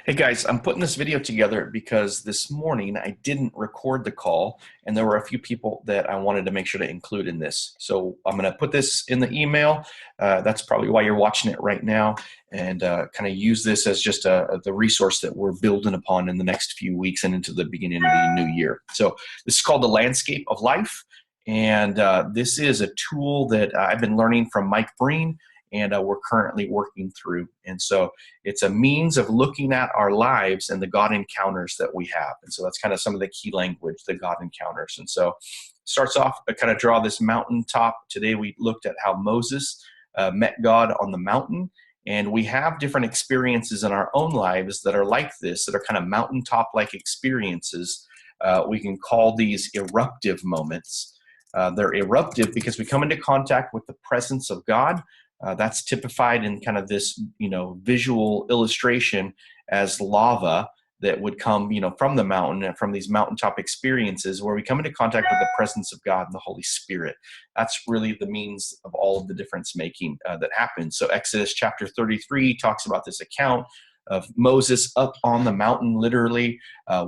Hey guys, I'm putting this video together because this morning I didn't record the call and there were a few people that I wanted to make sure to include in this. So I'm going to put this in the email. That's probably why you're watching it right now, and kind of use this as just the resource that we're building upon in the next few weeks and into the beginning of the new year. So this is called The Landscape of Life. And this is a tool that I've been learning from Mike Breen, and we're currently working through. And so it's a means of looking at our lives and the God encounters that we have. And so that's kind of some of the key language, the God encounters. And so it starts off, I kind of draw this mountaintop. Today we looked at how Moses met God on the mountain. And we have different experiences in our own lives that are like this, that are kind of mountaintop-like experiences. We can call these eruptive moments. They're eruptive because we come into contact with the presence of God. That's typified in kind of this, visual illustration as lava that would come, from the mountain and from these mountaintop experiences where we come into contact with the presence of God and the Holy Spirit. That's really the means of all of the difference making that happens. So Exodus chapter 33 talks about this account of Moses up on the mountain, literally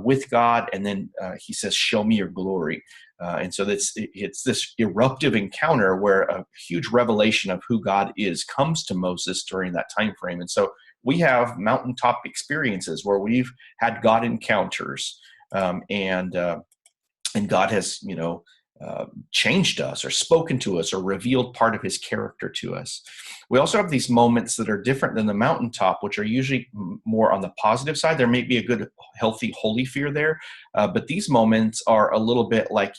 with God, and then he says, "Show me your glory." And so it's this eruptive encounter where a huge revelation of who God is comes to Moses during that time frame. And so we have mountaintop experiences where we've had God encounters, and God has, changed us or spoken to us or revealed part of his character to us. We also have these moments that are different than the mountaintop, which are usually more on the positive side. There may be a good, healthy, holy fear there, but these moments are a little bit like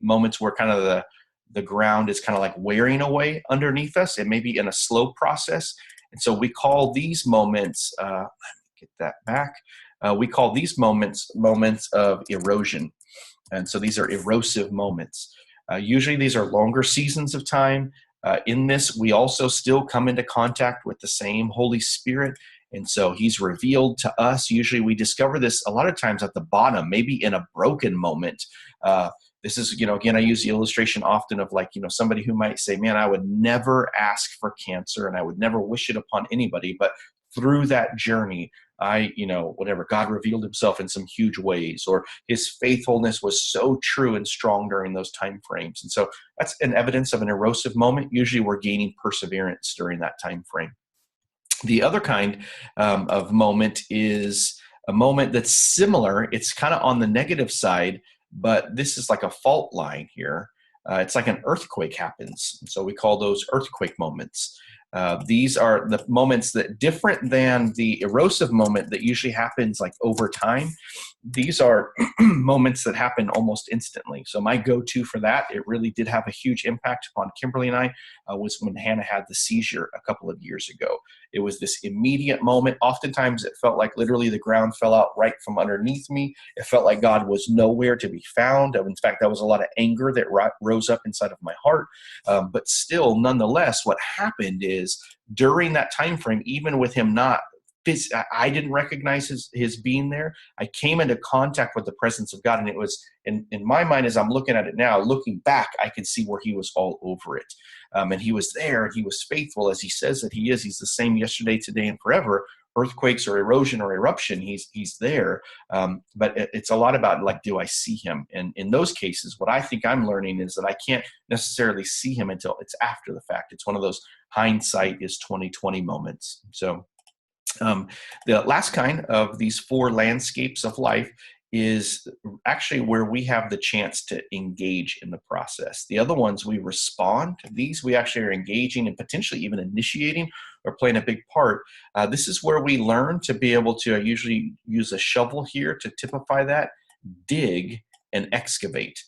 moments where kind of the ground is kind of like wearing away underneath us. It may be in a slow process. And so we call these moments, let me get that back. We call these moments of erosion. And so these are erosive moments. Usually these are longer seasons of time. In this, we also still come into contact with the same Holy Spirit. And so he's revealed to us. Usually we discover this a lot of times at the bottom, maybe in a broken moment. This is, again, I use the illustration often of somebody who might say, man, I would never ask for cancer and I would never wish it upon anybody. But through that journey, God revealed himself in some huge ways, or his faithfulness was so true and strong during those time frames. And so that's an evidence of an erosive moment. Usually we're gaining perseverance during that time frame. The other kind of moment is a moment that's similar. It's kind of on the negative side, but this is like a fault line here. It's like an earthquake happens. So we call those earthquake moments. These are the moments that, different than the erosive moment that usually happens like over time, these are moments that happen almost instantly. So my go-to for that, it really did have a huge impact upon Kimberly and I, was when Hannah had the seizure a couple of years ago. It was this immediate moment. Oftentimes it felt like literally the ground fell out right from underneath me. It felt like God was nowhere to be found. In fact, that was a lot of anger that rose up inside of my heart. But still, nonetheless, what happened is during that time frame, even with him not, I didn't recognize his being there. I came into contact with the presence of God, and it was in my mind, as I'm looking at it now, looking back, I could see where he was all over it. And he was there, and he was faithful, as he says that he is. He's the same yesterday, today, and forever. Earthquakes or erosion or eruption, he's there. But it's a lot about, do I see him? And in those cases, what I think I'm learning is that I can't necessarily see him until it's after the fact. It's one of those hindsight is 2020 moments. So the last kind of these four landscapes of life is actually where we have the chance to engage in the process. The other ones, we respond. These we actually are engaging and potentially even initiating or playing a big part. This is where we learn to be able to usually use a shovel here to typify that, dig and excavate.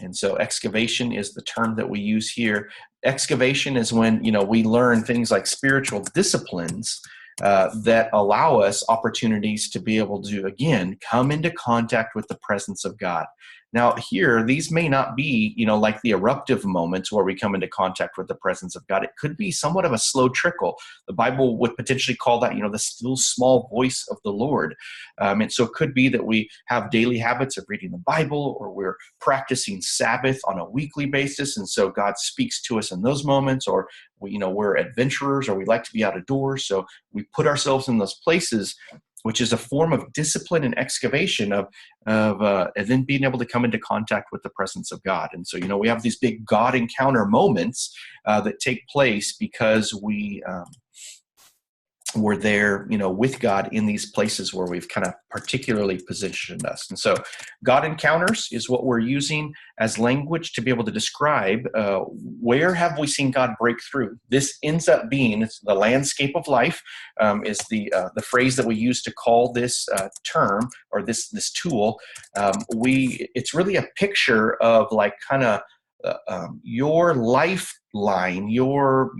And so excavation is the term that we use here. Excavation is when, we learn things like spiritual disciplines that allow us opportunities to be able to, again, come into contact with the presence of God. Now here, these may not be, like the eruptive moments where we come into contact with the presence of God. It could be somewhat of a slow trickle. The Bible would potentially call that, the still small voice of the Lord. And so it could be that we have daily habits of reading the Bible, or we're practicing Sabbath on a weekly basis. And so God speaks to us in those moments, or we're adventurers, or we like to be out of doors. So we put ourselves in those places which is a form of discipline and excavation and then being able to come into contact with the presence of God. And so, we have these big God encounter moments that take place because we're there, with God in these places where we've kind of particularly positioned us. And so God encounters is what we're using as language to be able to describe where have we seen God break through. This ends up being, it's the landscape of life, is the phrase that we use to call this term or this tool. It's really a picture of like kind of your lifeline, your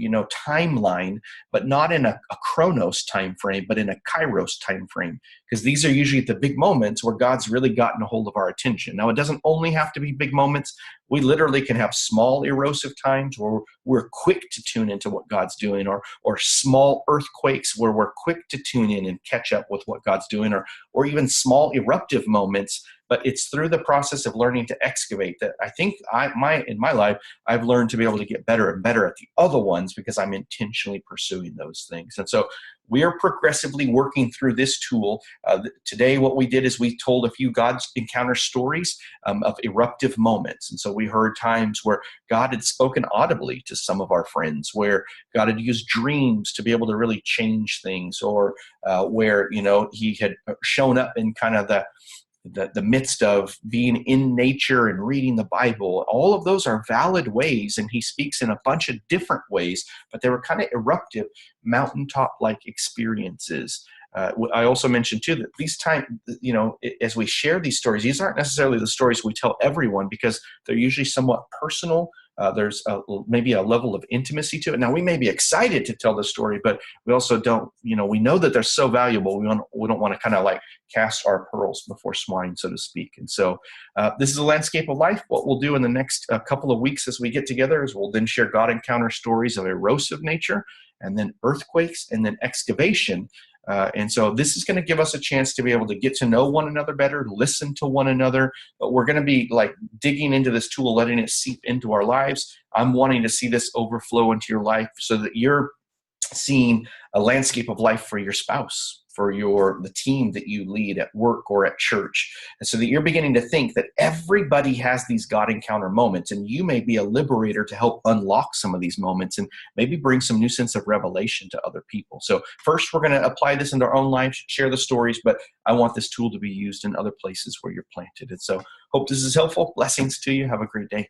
timeline, but not in a chronos time frame, but in a kairos time frame, because these are usually the big moments where God's really gotten a hold of our attention. Now, it doesn't only have to be big moments. We literally can have small erosive times where we're quick to tune into what God's doing, or small earthquakes where we're quick to tune in and catch up with what God's doing, or even small eruptive moments. But it's through the process of learning to excavate that I think in my life, I've learned to be able to get better and better at the other ones because I'm intentionally pursuing those things. And so we are progressively working through this tool. Today, what we did is we told a few God's encounter stories of eruptive moments. And so we heard times where God had spoken audibly to some of our friends, where God had used dreams to be able to really change things, or where, he had shown up in kind of the midst of being in nature and reading the Bible. All of those are valid ways, and he speaks in a bunch of different ways, but they were kind of eruptive, mountaintop-like experiences. I also mentioned too that these times, as we share these stories, these aren't necessarily the stories we tell everyone because they're usually somewhat personal. There's maybe a level of intimacy to it. Now, we may be excited to tell the story, but we also don't, we know that they're so valuable. We don't want to kind of like cast our pearls before swine, so to speak. And so this is a landscape of life. What we'll do in the next couple of weeks as we get together is we'll then share God encounter stories of erosive nature, and then earthquakes, and then excavation. And so this is going to give us a chance to be able to get to know one another better, listen to one another, but we're going to be like digging into this tool, letting it seep into our lives. I'm wanting to see this overflow into your life so that you're seeing a landscape of life for your spouse, for the team that you lead at work or at church. And so that you're beginning to think that everybody has these God encounter moments, and you may be a liberator to help unlock some of these moments and maybe bring some new sense of revelation to other people. So first, we're going to apply this into our own lives, share the stories, but I want this tool to be used in other places where you're planted. And so hope this is helpful. Blessings to you. Have a great day.